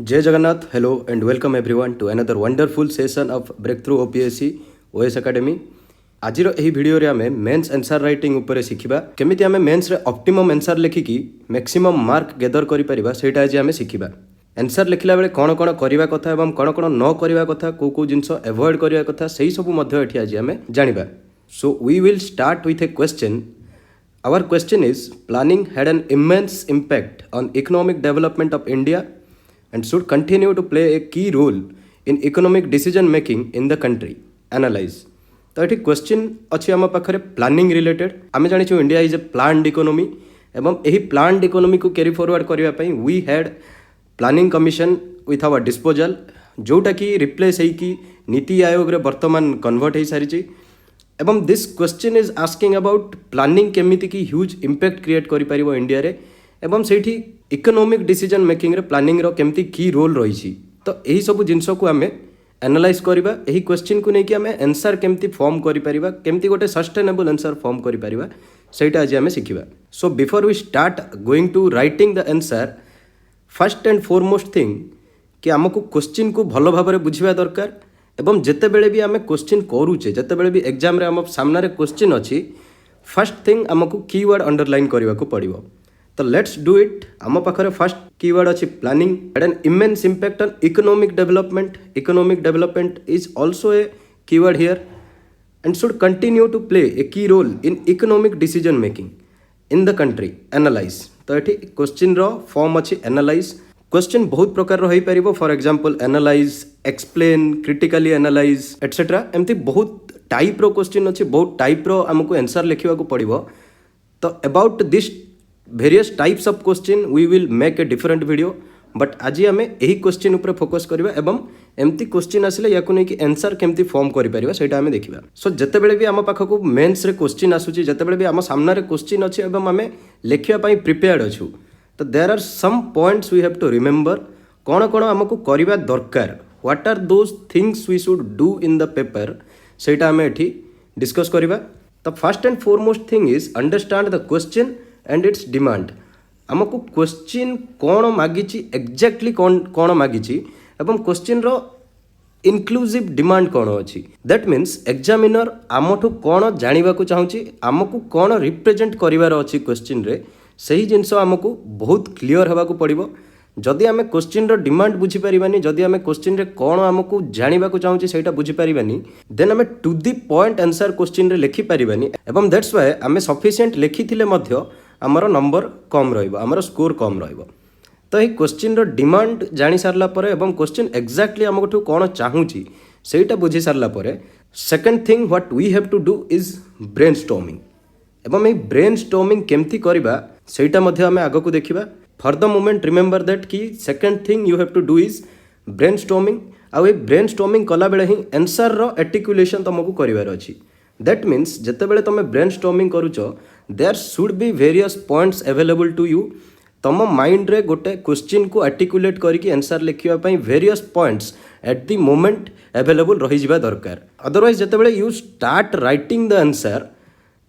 जय Jagannath, hello and welcome everyone to another wonderful session of Breakthrough OPSC OS Academy। आज ଏହି ଭିଡ଼ିଓରେ ଆମେ मेन्स आंसर राइटिंग उपरे शिखिबा केमिति आमे मेन्स रे ऑप्टिमम आंसर लेखिकी मैक्सिमम मार्क गेदर करि परिबा सेटा आज आमे शिखिबा। आंसर लिखिला बेले कोन कोन करिवा कथा एवं कोन कोन न करिवा कथा को जिंस अवॉइड करिवा कथा सेही सब मध्ये एठी आज आमे जानिबा। So we will start with a question. Our question is, planning had an immense impact on economic development of India and should continue to play a key role in economic decision making in the country. Analyze. तो ये question अच्छी आम पाखे planning related. आम जानी India is a planned economy एवं यही planned economy को कैरी फॉरवर्ड करने we had planning commission with our disposal जोटा कि रिप्लेस होगी नीति आयोग रे वर्तमान कन्वर्ट हो सारी। एवं this question is asking about planning केमिति की ह्यूज इम्पैक्ट क्रिएट करि परिबो इंडिया रे एवं सेठी इकोनॉमिक डिसीजन मेकिंग रे प्लानिंग रो केमिति की रोल रही। तो यही सब जिनस को आम एनालाइज करबा। यही क्वेश्चन को लेकिन आम आंसर केमिति फॉर्म करि परिबा, केमिति गोटे सस्टेनेबल आंसर फॉर्म करि परिबा सेटा आज आम शिखिबा। So before we start going to writing the answer, first and foremost thing कि आमको क्वेश्चन को भल भाव में बुझा दरकार एवं जिते बेले भी आम क्वेश्चन करूचे जिते बेले भी एग्जाम रे आम सामने क्वेश्चन अच्छी फर्स्ट थिंग आमको कीवर्ड अंडरलाइन करने को पड़ो। तो लेट्स डू इट। आम पाखे फर्स्ट कीवर्ड अच्छी planning had an immense impact on economic development. Economic development is also a keyword here and should continue to play a key role in economic decision making in the country. Analyse. तो ये question रो form अच्छी analyse. Question बहुत प्रकार रही पारिबो, for example analyse, explain, critically analyse etcetera. एमती बहुत टाइप रो क्वेश्चन अच्छी, बहुत टाइप रो आमको आंसर लिखा पड़ो। तो about this various types of question we will make a different video, but आज आम यही क्वेश्चन उपर फोकस करवा एवं एमती क्वेश्चन आसिले याकु नहीं कि आंसर केमती फॉर्म करि परिबा सेटा आम देखिबा। सो जते बेले भी आम पाखक मेन्स रे क्वेश्चन आसुची, जते बेले भी आम सामने रे क्वेश्चन अछि एवं आम लिखिया पई प्रिपेयर्ड अछु, तो there are some points we have to remember कौन कौन आमको करवा दरकार, what are those things we should do in the paper सेटा आम एठी डिस्कस करवा। तो first and foremost thing is understand the question and its demand. आमको क्वेश्चन कौन मागिची, एक्जाक्टली कौन मागिची एवं क्वेश्चन रो इनक्लूसिव डिमांड कौन अच्छी। दैट मीन्स एग्जामिनर आमठू कौन जानिबा को चाहूची, आमको कौन रिप्रेजेंट करिवार अच्छी क्वेश्चन रे सही जिनस आमको बहुत क्लीयर होगा पड़ो। जदि आम क्वेश्चन रो डिमांड बुझी पारिबानी, जदि आम क्वेश्चन रे कौन आमको जानिबा को चाहूची सेटा बुझी पारिबानी, देन आम to the point answer question रे लिखि पारिबानी एवं दैट्स व्हाई आम सफिशिएंट लिखिथिले मध्य आमर नंबर कम रहिबो, आमर स्कोर कम रहिबो। तो ये क्वेश्चन रो डिमांड जानि सारला परे एवं क्वेश्चन एक्जाक्टली आमको कौन चाहूची सेटा बुझी सारला परे second thing what we have to do is brainstorming. एवं ये ब्रेनस्टॉर्मिंग केमती करबा सेटा मध्ये आमे आगो को देखिबा। For the moment remember that कि second thing you have to do is brainstorming. आ ये ब्रेनस्टॉर्मिंग कला बेले ही आंसर रो आर्टिकुलेशन तुमको करिवार अछि। दैट मीन्स जते बेले तुम ब्रेनस्टॉर्मिंग करूचो there should be various points available to you. तुम माइंड रे गोटे क्वेश्चन को आर्टिकुलेट करके आंसर लिखिया पई various points at the moment available रही जिबा दरकार। अदरवाइज जते बेले you start writing the answer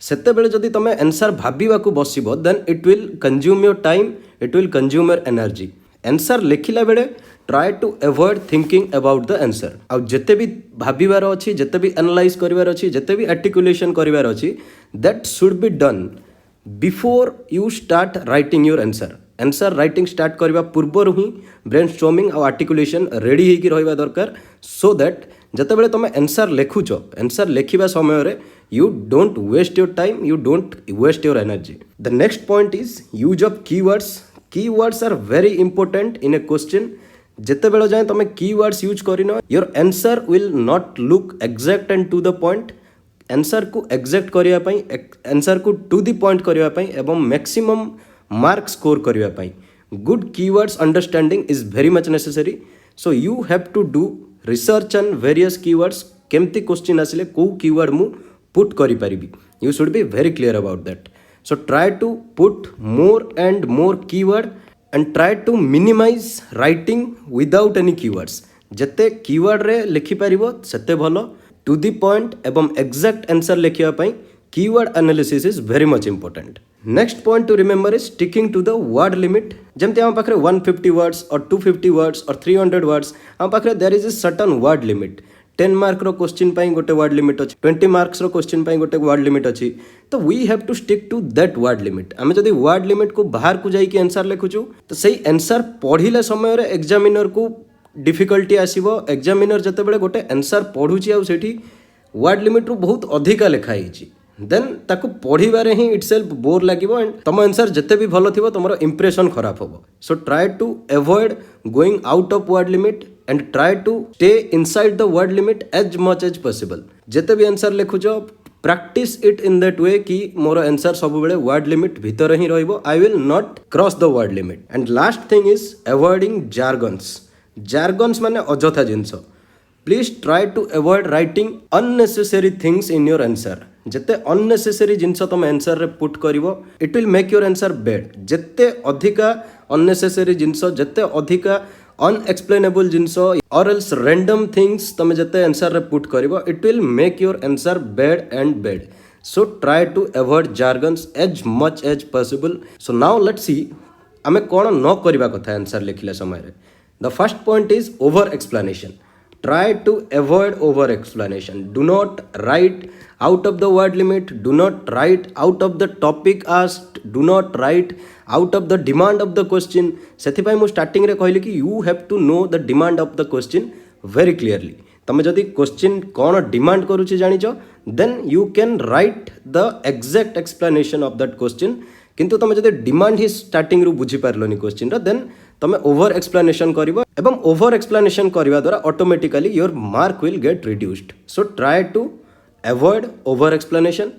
सेते बेले जदि तुम आंसर भाबिबा को बसिबो then it will consume your time, it will consume your energy. Answer लिखिला बेले try to avoid thinking about the answer. आ जिते भी भाबिबार अछि, जिते भी एनालाइज करिवार अछि, जिते भी आर्टिकुलेशन करिवार अछि, that should be done before you start writing your answer. Answer writing start करबा पूर्व ही ब्रेनस्टॉर्मिंग और आर्टिकुलेशन रेडी होगी रहिबा दरकार, सो दैट जते बेले तुम आंसर लिखुच आंसर लिखिबा समय रे you don't waste your time, you don't waste your energy. The next point is use of keywords. Keywords are very important in a question. जिते बेले जाए तुम keywords यूज करिनो your answer will not look exact and to the point. Answer को exact करिया पई, answer को to the point करिया पई एवं मैक्सिमम मार्क स्कोर करिया पई good keywords understanding is very much necessary. So you have to do research on various keywords. केमती क्वेश्चन आसिले को कीवर्ड मु पुट करि परिबी, you should be very clear about that. So try to put more and more keyword and try to minimize writing without any keywords. जते keyword रे लिखि परिबो सेते भलो। टू द पॉइंट एवं एक्जाक्ट आंसर लिखिया पई keyword analysis is very much important. Next point to remember is sticking to the word limit जमती आम पाखे 150 वर्ड्स और 250 वर्ड्स और 300 वर्ड्स आम पाखे there is a certain word limit 10 mark रो क्वेश्चन पाई गोटे वर्ड लिमिट अच्छी 20 मार्क्स रो क्वेश्चन पाई गोटे वर्ड लिमिट अच्छी तो we have to stick to that word limit आम जब वर्ड लिमिट को बाहर को जाइए आंसर लिखुचु तो सही आंसर पढ़िले समय एग्जामिनर को डिफिकल्टी आसीबो एग्जामिनर जते बेले गोटे आंसर पढ़ुची आ सेठी वर्ड लिमिट रू बहुत अधिका लिखाई देन ताकू पढ़िबारे ही इटसेल्फ बोर लागिबो एंड तुम आंसर जते भी भलो थिबो तुमरो इंप्रेशन खराब होबो so try to avoid going out of word limit and try to stay inside the word limit as much as possible जते भी आंसर लिखुछो practise it in that way कि मोर आंसर सब बेले वर्ड लिमिट भीतर ही रहइबो I will not cross the word limit and last thing is avoiding jargons माने अजथा जिंस please try to avoid writing unnecessary things in your answer जिते अननेसेसरी जिनस तुम आंसर रे पुट करिवो it will make your answer bad जिते अधिका अननेसेसरी जिनस जिते अधिका अनएक्सप्लेनेबल जिनस और एल्स रैंडम थिंग्स तुम जिते आंसर रे पुट करिवो it will make your answer bad and bad so try to avoid jargons as much as possible so now let's see आमे कोन न करिवा कथा आंसर लिखिला समय रे the first point is over explanation try to avoid over explanation do not write out of the word limit do not write out of the topic asked do not write out of the demand of the question सेथिपाई मु starting रे कहली कि you have to know the demand of the question very clearly तमे जदि question कोन demand करूची जानिचो then you can write the exact explanation of that question किंतु तमे जदि डिमांड ही स्टार्टिंग रु बुझी पारलोनी क्वेश्चन रा देन तमे ओवर एक्सप्लेनेशन करिवो एवं ओवर एक्सप्लेनेशन करबा द्वारा automatically your mark will get reduced so try to avoid over explanation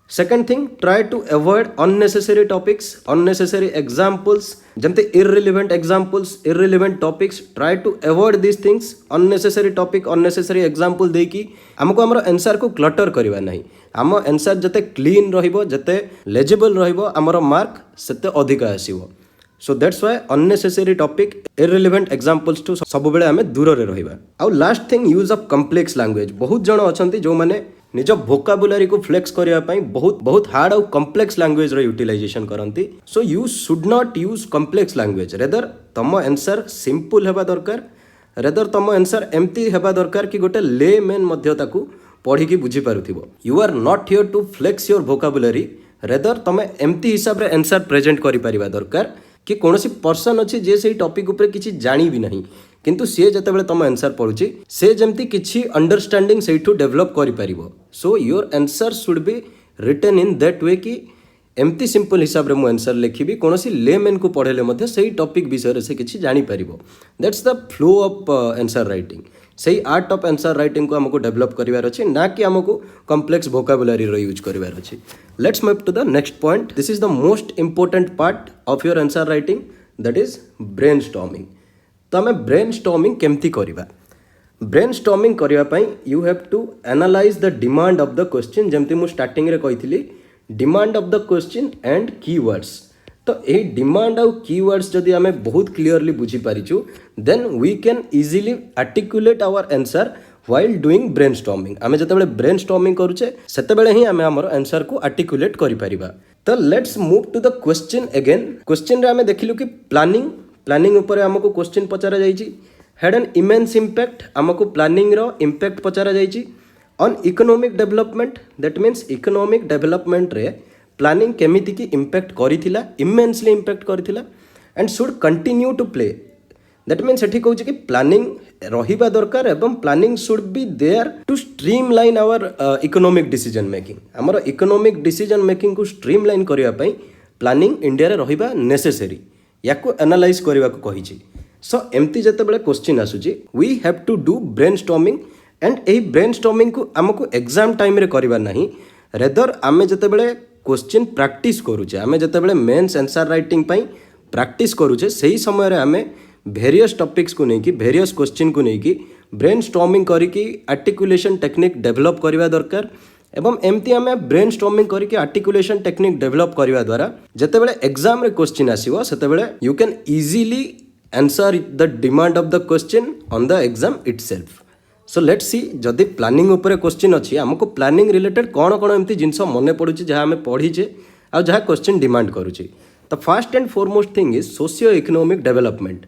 second thing try to avoid unnecessary topics unnecessary examples जमते irrelevant examples irrelevant topics try to avoid this things unnecessary topic unnecessary example देकी हमको हमर answer को clutter करबा नहीं आम answer जते clean रहिबो जते लेजिबल रहिबो हमर मार्क सेते अधिक आसीबो so that's why unnecessary topic irrelevant examples टू सब बेले आमे दूर रे रहिबा आ last thing use of complex language बहुत जण अछंती जो माने निज वोकाबुलरी को फ्लेक्स करिया पई बहुत हार्ड और कॉम्प्लेक्स लैंग्वेज रो यूटिलाइजेशन करंती so you should not use complex language rather तम आंसर सिंपल हेबा दरकार रेदर तम आंसर एम्ति हेबा दरकार कि गोटे ले मेन मध्य ताकू पढ़ी की बुझी पारुथिबो you are not here to flex your vocabulary rather तमे एम्ति हिसाब रे आंसर प्रेजेंट करि परिबा दरकार कि कौन पर्सन अच्छे जे से टॉपिक उपर किसी जानी भी नहीं किंतु सी जिते तुम आंसर पढ़ुची से जमती किसी अंडरस्टैंडिंग से डेवलप कर so your answer should be written in that way कि एमती सिंपल हिसाब रे मु आंसर लिखी कौन लेमेन को पढ़ेले से टॉपिक विषय से किसी जापर that's the flow of answer writing से आर्ट ऑफ आंसर राइटिंग को हमको डेवलप करार अच्छे ना कि आमको कॉम्प्लेक्स वोकाबुलरी यूज करार अच्छे let's move to the next point this is the most important part of your answer writing that is brainstorming तो आम ब्रेनस्टॉर्मिंग केमती करवा ब्रेनस्टॉर्मिंग करने you have to analyse the demand of the question जमती मु starting रे कही demand of the question and keywords तो ये डिमांड आउ कीवर्ड्स जदि आमे बहुत क्लियरली बुझी पारिछु then we can easily articulate our answer while doing brainstorming आमे जतबेले ब्रेनस्टॉर्मिंग करूचे सेतबेले ही आमे हमर आंसर को आर्टिकुलेट करि परिबा तो let's move to the question again question रे आमे देखिलु कि प्लानिंग ऊपर हमको क्वेश्चन पचारा जाइछि हैड एन इमेंस इंपैक्ट हमको प्लानिंग रो इंपैक्ट पचारा जाइछि on economic development that means economic development रे प्लानिंग केमिति की इंपैक्ट करिथिला इमेंसली इंपैक्ट करिथिला and should continue to play that means एठी कहूछि कि प्लानिंग रहिबा दरकार एवं planning should be there to streamline our economic decision making हमर इकोनॉमिक डिसीजन मेकिंग को स्ट्रीमलाइन करिया पई प्लानिंग इंडिया रे रहिबा नेसेसरी याको एनालाइज करबा को कहिछि सो एमती जते बेले क्वेश्चन आसुछि we have to do brainstorming and एही ब्रेनस्टॉर्मिंग को हमको एग्जाम टाइम रे करबा नहीं रेदर आमे जते बेले क्वेश्चन प्रैक्टिस करूचे आमे जते बेले मेंस आंसर राइटिंग पई प्रैक्टिस करूचे सही समय रे आमे वेरियस टॉपिक्स को नहीं कि वेरियस क्वेश्चन को नहीं कि ब्रेनस्टॉर्मिंग करिकि आर्टिकुलेशन टेक्निक डेवलप करबा दरकार एवं एमती आमे ब्रेनस्टॉर्मिंग करिकि आर्टिकुलेशन टेक्निक डेवलप करबा द्वारा जते बेले एग्जाम रे क्वेश्चन आसीबो सेते बेले you can easily answer the demand of the question on the exam itself so let's see जदि प्लानिंग ऊपर क्वेश्चन अच्छी आमको प्लानिंग रिलेटेड कौन कौन एमती जिनस मन पड़ुची जहाँ आम पढ़ीचे आ जहाँ क्वेश्चन डिमांड करुच्ची। तो first and foremost thing is socio economic development,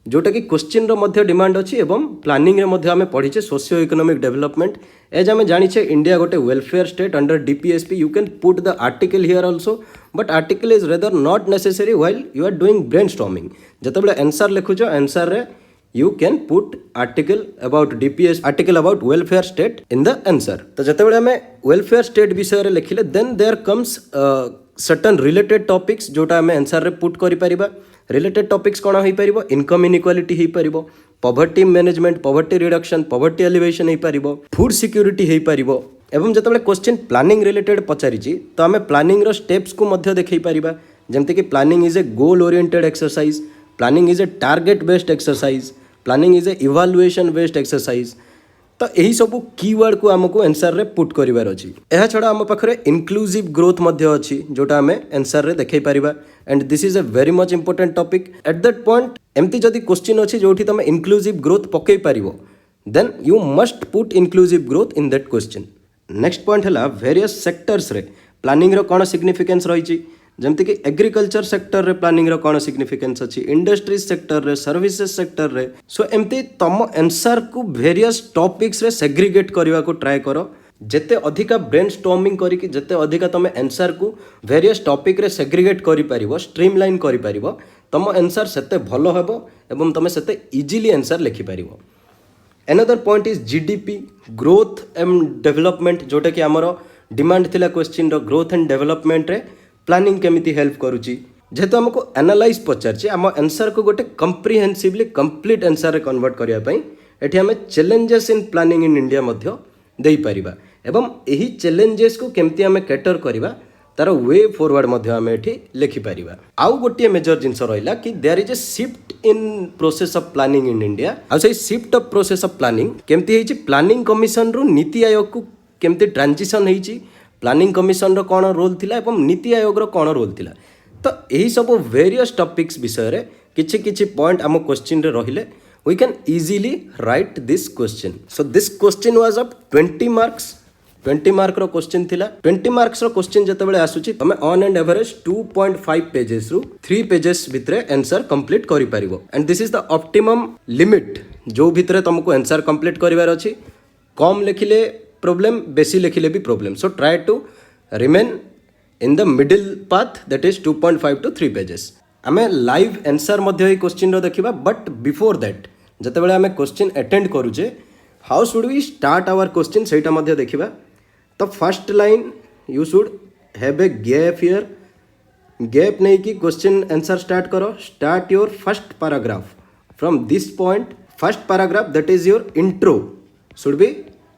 जोटा कि क्वेश्चन रो डिमांड अच्छी एवं प्लानिंग रे आमे पढ़ीचे सोशियो इकोनॉमिक डेवलपमेंट। एज आमे जानिछे इंडिया गोटे welfare state under DPSP. You can put the article here also, but article is rather not necessary while you are doing brainstorming. जतबेले आंसर लिखुछ आंसर रे you can put article about DPS, article about welfare state in the answer. तो जतबेले आमे welfare state विषय रे लिखिले then there comes certain related topics जोटा आमे आंसर रे पुट करि परिबा। रिलेटेड टॉपिक्स कौन हो पार, इनकम इनइक्वालिटी हो पार, poverty management, poverty reduction, poverty elevation हो पार, फूड सिक्यूरिटी हो पार। एवं जिते क्वेश्चन प्लानिंग रिलेटेड पचारि तो आम प्लानिंग रो स्टेप्स को मध्य देखै पारिबा, जेमति कि planning is a goal oriented exercise, planning is a target based exercise, planning is a evaluation based exercise. तो यही सब कीवर्ड को आमको आंसर रे पुट करिवार अछि। एहा छडा आम पाखरे इनक्लूसिव ग्रोथ मध्य अछि जोटा आमे आंसर रे देखै परिबा, and this is a very much important topic at that point. एमती जदि क्वेश्चन अछि जोठी तमे इनक्लूसिव ग्रोथ पकै परिबो, then you must put inclusive growth in that question. Next point हला वेरियस सेक्टर्स रे प्लानिंग रो कोन सिग्निफिकेंस रहिछि, जेमति कि एग्रीकल्चर सेक्टर रे प्लानिंग रो कोन सिग्निफिकेंस अछि, इंडस्ट्रीज सेक्टर रे, सर्विसेज सेक्टर रे। सो एमती तम आंसर को वेरियस टॉपिक्स रे सेग्रीगेट करबा को ट्राई करो। जेते अधिका ब्रेनस्टॉर्मिंग करी कि जेते अधिका तमे आंसर को वेरियस टॉपिक रे सेग्रीगेट करि परिबो, स्ट्रीमलाइन करि परिबो, तम आंसर सेते भलो हेबो एवं तमे सेते इजीली आंसर लिखि परिबो। Another point is GDP, growth and development, जोटा कि हमर डिमांड थिला क्वेश्चन रो ग्रोथ एंड डेवलपमेंट रे प्लानिंग केमिति हेल्प करूची। जेहेतु हमको एनालाइज पचारछि, आम आंसर को गोटे कंप्रिहेन्सिवली कंप्लीट आंसर रे कन्वर्ट करिया पई एठी हमें challenges in planning in India मध्य देई परिबा, एवं एही चैलेंजेस को केमिति हमें कैटर करिबा तार वे फॉरवर्ड मध्य हमें एठी लिखि परिबा। आउ गोटे मेजर जिंस रहिला कि there is a shift in process of planning in India. आ से shift of process of planning केमिति हेछि, प्लानिंग कमिशन रो नीति आयोग को केमिति ट्रांजिशन हेछि, प्लानिंग कमिशन रो कौन रोल थिला एवं नीति आयोग रो कौन रोल थिला। तो यही सब वेरियस टॉपिक्स विषय रे किछि किछि पॉइंट आम क्वेश्चन रे रहिले we can easily write this question. So this question was of 20 marks. 20 mark रो क्वेश्चन थिला। 20 मार्क्स रो क्वेश्चन जतबेले आसुची तमे ऑन एंड एवरेज 2.5 पेजेस रु 3 पेजेस भितरे आंसर कंप्लीट करि परिबो, and this is the optimum limit जो भितरे तुमको आंसर कंप्लीट करिवार अछि। कम लिखिले प्रॉब्लम, बेसी लिखिले भी problem. So try to remain in the middle path, that is 2.5 to 3 pages. आमे लाइव आंसर मध्य क्वेश्चन रो देखिबा, बट बिफोर दैट जतबेले आमे क्वेश्चन अटेंड करूचे how should we start our question सेटा मध्य देखिबा। तो first line you should have a gap here, gap नहीं कि क्वेश्चन आंसर स्टार्ट करो। Start your first paragraph from this point. First paragraph that is your intro should be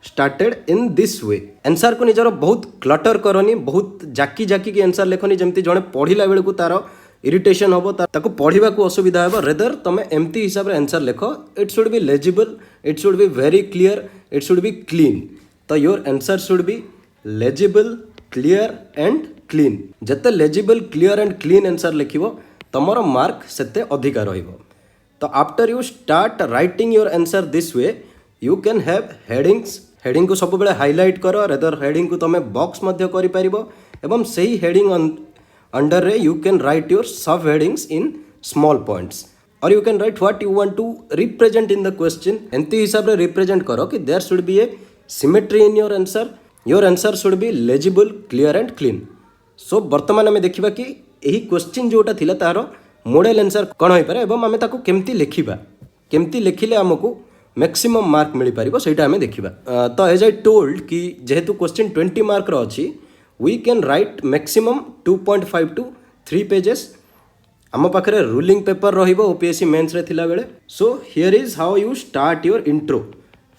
started in this way. Answer को निजर बहुत clutter करनी, बहुत जाकी जाकी की आंसर लेखनी जमती जड़े पढ़ला बेलू को तार इरिटेशन हम, ताको पढ़ा को असुविधा हे। रेदर तुम एमती हिसाब से आंसर लेख। It should be legible, it should be very clear, it should be clean. तो your answer should be legible, clear and clean. जिते legible, clear and clean answer लिखिबो तुमर मार्क सेते अधिका रहिबो। तो after you start writing your answer this way you can have headings. Heading को सब बेले हाईलाइट करो, रेदर हेडिंग को तुम बॉक्स मध्य करि परिबो, एवं सही हेडिंग अंडर रे you can write your sub headings in small points, और you can write what you want to represent in the question. एंती हिसाब रे रिप्रेजेंट करो कि there should be a symmetry in your answer, your answer should be legible, clear and clean. So वर्तमान आमे देखिबा कि एही क्वेश्चन जोटा थिला तार मॉडल आंसर कोन होई पारे, एवं आमे ताको केमती लिखिबा, केमती लिखिले हमकु मैक्सिमम मार्क मिल पारिबो सेटा हमें देखिबा। तो एज आई टोल्ड कि जेहेतु क्वेश्चन 20 मार्क रो अछि, we can write maximum 2.5 to 3 pages. आम पाखरे रूलिंग पेपर रहिबो ओपीएससी मेंस रे थिला बेले। So here is how you start your intro.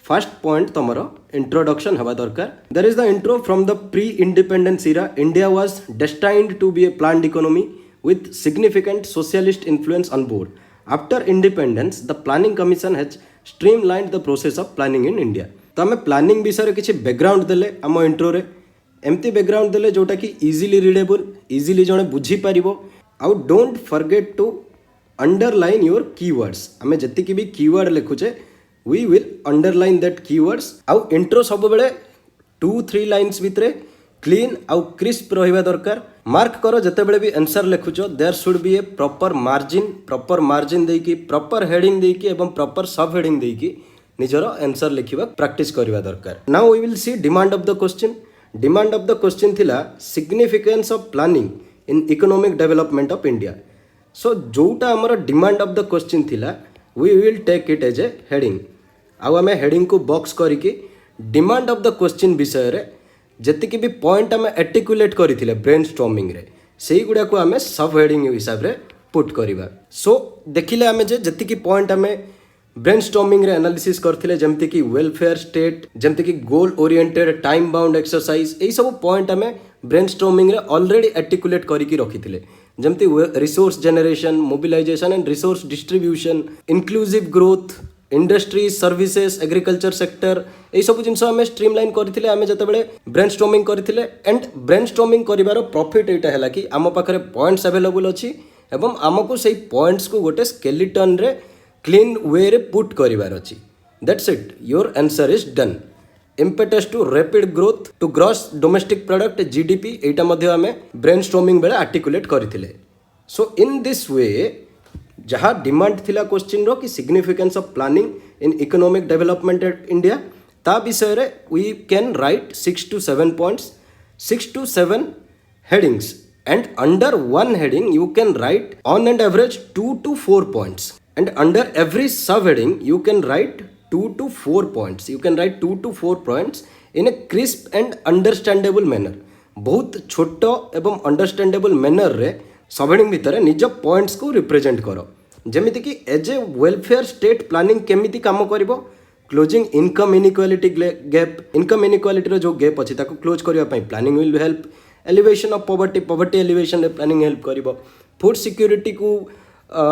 First point तमरो इंट्रोडक्शन हवा दरकार। There is the intro from the pre independence era India was destined to be a planned economy with significant socialist influence on board. After independence, the Planning Commission has streamlined the process of planning in India. तो आम planning विषय किसी background देले आम intro रे, एमती background देले जोटा कि इजीली रीडेबल, इजीली जने बुझी पारिबो। आउ don't forget to underline your keywords. आम जति कि भी कीवर्ड लिखुचे we will underline that keywords. आउ इंट्रो सब बेले 2-3 लाइन्स भितरे क्लीन आउ क्रिस्प रहिबा दरकार। मार्क करो जेतेबेले भी आंसर लिखुछ there should be a proper margin देकी प्रॉपर हेडिंग देकी एवं प्रॉपर सब हेडिंग देकी निजर आंसर लिखिबा प्रैक्टिस करबा दरकार। Now we will see demand of the question. Demand of the question थिला significance of planning in economic development of India. So जोटा हमर डिमांड ऑफ द क्वेश्चन थिला we will take it as a heading. आउ आमे heading को box करिके demand of the question विषय रे जतिकि भी पॉइंट आम आर्टिकुलेट करथिले ब्रेन स्टॉर्मिंग रे सेही गुडा को आम सब हेडिंग हिसाब रे पुट करबा। सो देखिले आम जे जतिकि पॉइंट आम ब्रेन स्टॉर्मिंग रे एनालिसिस करथिले जेमति कि वेलफेयर स्टेट जेमति कि goal oriented time bound exercise एई सब पॉइंट आम ब्रेन स्टॉर्मिंग रे ऑलरेडी आर्टिकुलेट करिकि रखिथिले जेमति resource generation mobilization and resource distribution inclusive growth industry services agriculture sector यही सब जिन आम स्ट्रीमलाइन करथिले आमे जतबेले ब्रेनस्टॉर्मिंग करथिले। एंड ब्रेनस्टॉर्मिंग करिवार प्रॉफिट एटा हैला कि आम पाखरे पॉइंट्स अवेलेबल अछि एवं आमको सेही पॉइंट्स को गोटे स्केलेटन रे क्लीन वे रे पुट करिवार अछि। That's it, your answer is done. Impetus to rapid growth to gross domestic product GDP एटा मध्ये आमे ब्रेनस्टॉर्मिंग बेले आर्टिकुलेट करथिले। सो इन दिस वे जहाँ डिमांड थिला क्वेश्चन रो कि significance of planning in economic development at India ता विषय रे we can right 6 to 7 points 6 to 7 headings and under one heading you can write on an average 2 to 4 points and under every subheading you can write 2 to 4 points you can write 2 to 4 points in a crisp and understandable manner। बहुत छोट एवं understandable manner रे subheading भितर निज points को represent करो जेमिति कि as a welfare state planning केमिति काम करिवो closing income inequality gap income inequality जो गैप अच्छी ताको क्लोज करबा पई planning will help. Alleviation of poverty alleviation रे प्लानिंग हेल्प करिवो। फूड सिक्योरिटी को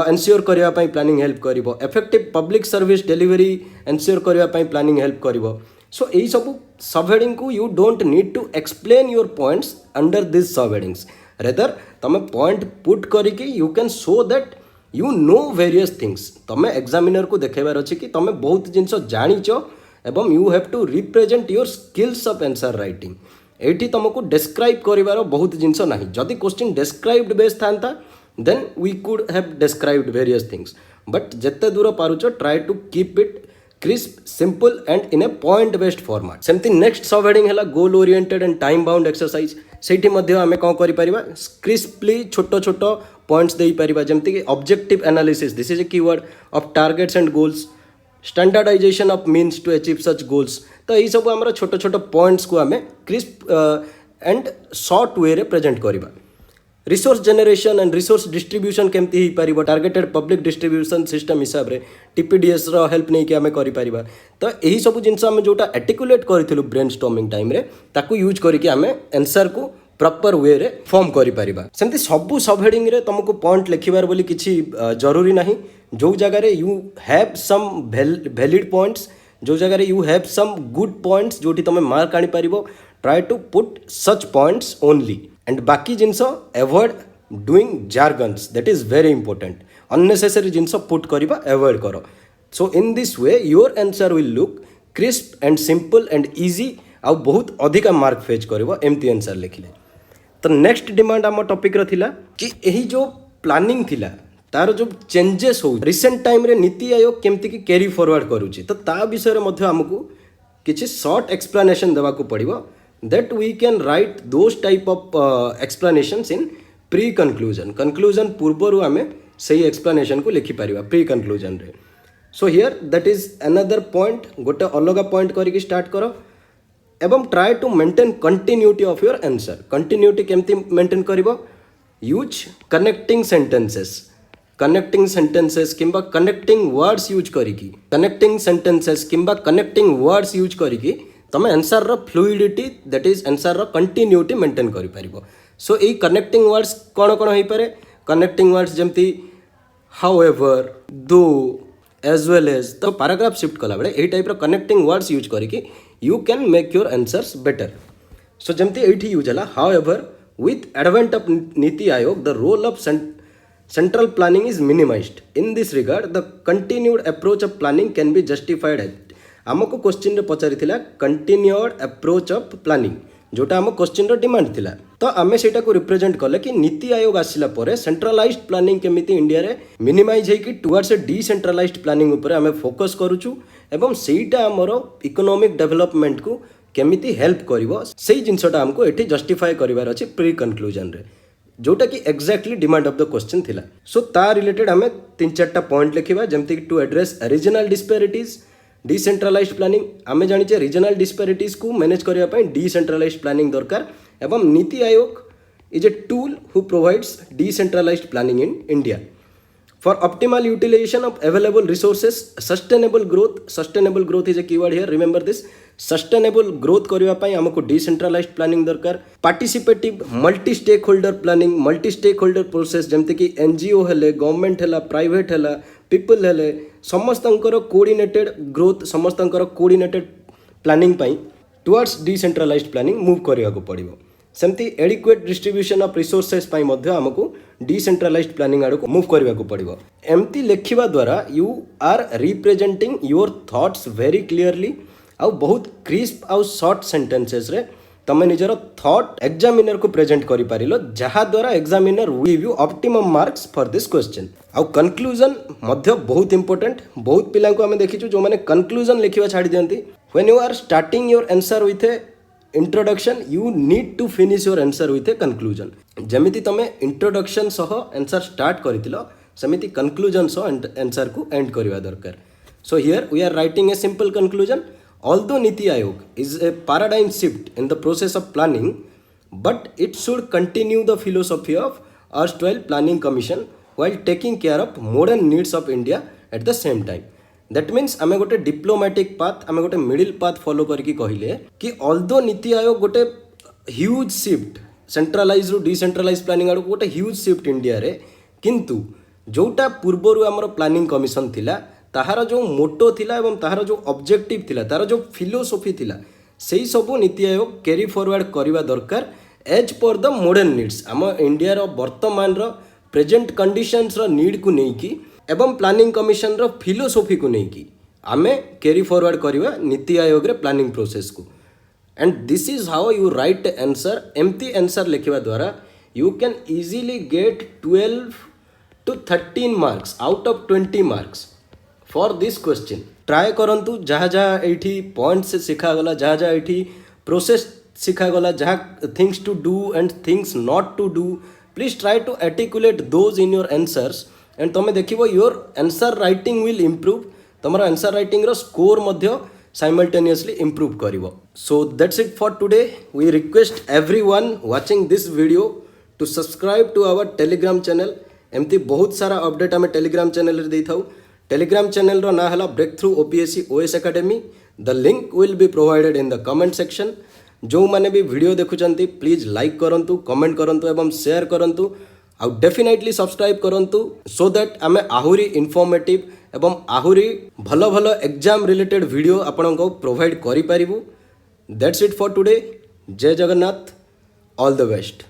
एनश्योर करबा पई प्लानिंग हेल्प करिवो। Effective public service delivery ensure करबा पई प्लानिंग हेल्प करिवो। सो एई सब सबहेडिंग को you don't need to explain your points under this subheadings rather तमे पॉइंट पुट करिके you can show that you know various things. तमे examiner को देखेबार अछि कि तमे बहुत जिंस जानिचो एवं you have to represent your skills of answer writing. एठी तुमको डिस्क्राइब करिवार बहुत जिंस नाही। जदि क्वेश्चन डिस्क्राइब्ड बेस थांता then we could have described various things but जत्ते दूर पारुचो try to keep it crisp simple and in a point based format. सेमती नेक्स्ट सब हेडिंग है goal oriented and time bound exercise सेठी मध्य आमे कौन करि परिबा क्रिस्पली छोट छोट पॉइंट्स देई परिबा जेमति कि objective analysis this is a keyword of targets and goals standardisation of means to achieve such goals. तो यही सब आमर छोट छोट पॉइंट्स को आमे क्रिस्प एंड शॉर्ट वे रे प्रेजेंट करिबा। Resource generation and resource distribution केमती ही पारिबो टारगेटेड पब्लिक डिस्ट्रीब्यूशन सिस्टम हिसाब रे टीपीडीएस रो हेल्प नहीं कि आमे करि परिबा। तो यही सब जिंस आमे जोटा आर्टिकुलेट करथिलु ब्रेनस्टॉर्मिंग टाइम रे ताकू यूज करिके आमे आंसर को प्रॉपर वे रे फॉर्म करि परिबा। सेमती सबु सब हेडिंग रे तुमको पॉइंट लिखिबार बोली किछि जरूरी नाही। जो जगह रे you have some valid points जो जगह रे you have some good points जोटी तुम मार्क आनी पारिबो try to put such points only and बाकी जिनस avoid doing jargons that is very important. Unnecessary जिनस पुट करिबा एवॉइड करो। So in this way your answer will look crisp and simple and easy आ बहुत अधिका मार्क फेच करिबो एमती आंसर लिखिले। तो नेक्स्ट डिमांड आम टॉपिक रो थिला कि यही जो प्लानिंग थिला तार जो चेंजेस हो रिसेंट टाइम रे नीति आयोग केमती कि कैरी फॉरवर्ड करूची तो ता विषय रे मध्य हमकु किछि शॉर्ट एक्सप्लेनेशन देवा को पड़िबो that we can write those type of explanations in pre conclusion. Conclusion पूर्वरु आमे सही एक्सप्लेनेशन को लिखि परिबा प्री कंक्लूजन रे। So here that is another point गोटे अलग पॉइंट करिकि स्टार्ट करो एवं try to maintain continuity of your answer. Continuity केमती मेंटेन करिवो यूज कनेक्टिंग सेंटेंसेस किंबा कनेक्टिंग वर्ड्स यूज करिकी कनेक्टिंग सेंटेंसेस किंबा कनेक्टिंग वर्ड्स यूज करिकी तमे आंसर रो फ्लूइडिटी दैट इज आंसर रो कंटिन्यूटी मेंटेन करि परिबो। सो ए कनेक्टिंग वर्ड्स कोन कोन होई पारे कनेक्टिंग वर्ड्स जेमती हाउएवर दो एज वेल एज तो पैराग्राफ शिफ्ट कला बेले ए टाइप रो कनेक्टिंग वर्ड्स यूज करिकी you can make your answers better. So जमती एठी यूज हला however with advent of NITI Aayog the role of central planning is minimized. In this regard the continued approach of planning can be justified. हमको question रे पचारि थिला continued approach of planning जोटा आम question रो demand थिला तो आमे सेटा को रिप्रेजेंट कले कि नीति आयोग आसिला परे सेंट्रलाइज्ड प्लानिंग केमिति इंडिया रे मिनिमाइज हे कि टुवर्ड्स ए डिसेंट्रलाइज्ड प्लानिंग ऊपर आमे फोकस करूछु एवं सेटा हमरो इकोनॉमिक डेवलपमेंट को केमिति हेल्प करिवो सेही जिंसटा हमको एठी जस्टिफाई करिवार अछि प्री कंक्लूजन रे जोटा कि exactly demand of the question थिला सो ता रिलेटेड हमें 3-4टा पॉइंट लिखिबा जेमति to address regional disparities decentralized planning आमे जानिचे रीजनल डिस्पैरिटीज को मैनेज करिया पई डिसेंट्रलाइज्ड प्लानिंग दरकार एवं NITI Aayog is a tool who provides decentralized planning in India for optimal utilization of available resources sustainable growth is a keyword here remember this sustainable growth करिवा पई हमको decentralized planning दरकार participative multi stakeholder planning multi stakeholder process जेमते कि NGO हेले government हेला private हेला people हेले समस्तंकर coordinated growth समस्तंकर coordinated planning पई towards decentralised planning move करिया को पड़िबो सेमती एडिक्वेट डिस्ट्रीब्यूशन ऑफ रिसोर्सेस पाई मध्य हमको डिसेंट्रलाइज्ड प्लानिंग आड़ को मूव करने को पड़ो एमती लिखिबा द्वारा you are representing your thoughts very clearly आउ बहुत क्रिस्प आउ शॉर्ट सेंटेंसेस रे तमे निजर थॉट एग्जामिनर को प्रेजेंट करि पारिलो जहा द्वारा examiner will give you optimum marks for this question आउ कंक्लूजन मध्य बहुत इंपोर्टेंट बहुत पिला को हमें देखिछु जो माने कंक्लूजन लिखिबा छाडी दियंती when you are starting your answer with a introduction you need to finish your answer with a conclusion जमिति तमे इंट्रोडक्शन सह आंसर स्टार्ट करितिलो समिति कंक्लूजन सह आंसर को एंड करिवा दरकार so here we are writing a simple conclusion although Niti Aayog is a paradigm shift in the process of planning but it should continue the philosophy of erstwhile planning commission while taking care of modern needs of India at the same time that means आमे गोटे diplomatic path आमे गोटे middle path follow करके कहले कि although Niti आयोग गोटे huge shift centralise रु डिसेंट्रलाइज प्लानिंग आड़ गोटे ह्यूज शिफ्ट इंडिया रे किंतु जोटा पूर्वरु आमर प्लानिंग कमिशन थिला ताहार जो मोटो थिला एवं ताहार जो ऑब्जेक्टिव थिला ताहार जो फिलोसॉफी थिला सेही सब नीति आयोग कैरी फॉरवर्ड करबा दरकार as per the modern needs आम इंडिया रो वर्तमान रो प्रेजेंट कंडीशंस रो नीड को नेकी एवं प्लानिंग कमिशन रो फिलोसॉफी को नेकी आमे कैरी फॉरवर्ड करबा नीति आयोग रे प्लानिंग प्रोसेस को and this is how you write answer empty answer लिखिबा द्वारा you can easily get 12 to 13 marks out of 20 marks for this question try करंतु जहाँ जहाँ एठी पॉइंट्स शिखा गला जहाँ जहाँ एठी प्रोसेस शिखा गला जहाँ things to do and things not to do please try to articulate those in your answers and तुम देखिबो your answer writing will improve तुमर आंसर राइटिंग रो स्कोर मध्य साइमल्टेनियसली इम्प्रूव करिवो so that's it for today we request everyone watching this video to subscribe to our Telegram channel एमती बहुत सारा update आम टेलीग्राम चैनल रे देई थाउ टेलीग्राम चैनल रो ना हला break through OPSC OS academy the link will be provided in the comment section जो माने भी वीडियो देखुचंती प्लीज लाइक करंतु कमेंट करंतु एवं शेयर करंतु आउ डेफिनेटली सब्सक्राइब करंतु सो दैट आमे आहुरी इन्फॉर्मेटिव एवं आहुरी भलो भलो एग्जाम रिलेटेड वीडियो आपन को प्रोवाइड करि पारिबु दैट्स इट फॉर टुडे जय जगन्नाथ ऑल द बेस्ट।